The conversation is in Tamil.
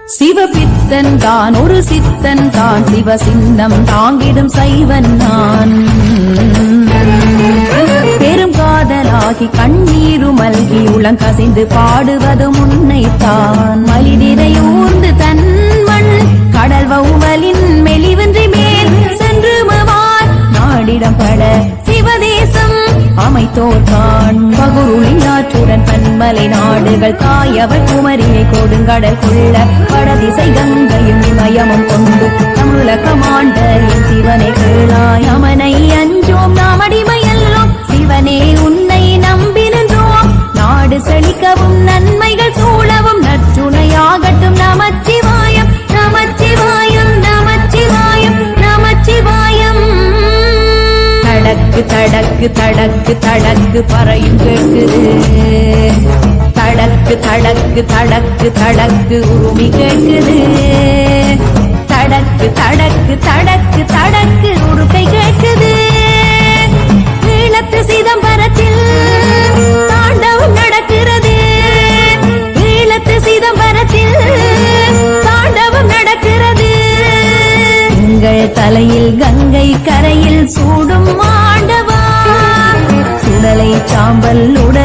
சிவபித்தன் தான் ஒரு சித்தன் தான் சிவ சின்னம் தாங்கிடும் சைவன் நான் பெரும் காதலாகி கண்ணீரு மல்கி உளங்கசிந்து பாடுவது முன்னைத்தான் மலிதிரையூர்ந்து தன் மண் கடல் வௌவலின் மெலிவன்றி மேல் சென்று மவார் நாடிடம் பட சிவதேசம் அமைத்தோர்கான் பகுருளியாற்றுடன் பன்மலை நாடுகள் தாயவர் குமரியை கொடுங்கடல் கொள்ள வடதிசை கங்கையும் இமயமும் கொண்டு தமிழகமாண்ட என் சிவனை கேளாய் அமனை அஞ்சோம் நாம் அடிமையல்லோம் சிவனே உன்னை நம்பி நின்றோம் நாடு செழிக்கவும் நன்மைகள் சூழவும் நற்றுணையாகட்டும் நமச்சிவாயம் நமச்சிவாயம் நமச்சிவாயம் நமச்சிவாயம் தடக்கு தடக்கு தடக்கு தடக்கு பறையும் கேட்குது தடக்கு தடக்கு தடக்கு தடக்கு உருமி கேட்குது தடக்கு தடக்கு தடக்கு தடக்கு உருக்கை கேட்குது ஈழத்து சிதம்பரத்தில் தாண்டவம் நடக்கிறது ஈழத்து சிதம்பரத்தில் தாண்டவம் நடக்கிறது எங்கள் தலையில் கங்கை கரையில் சூடும் ஆண்டவா சுடலை சாம்பல் உடல்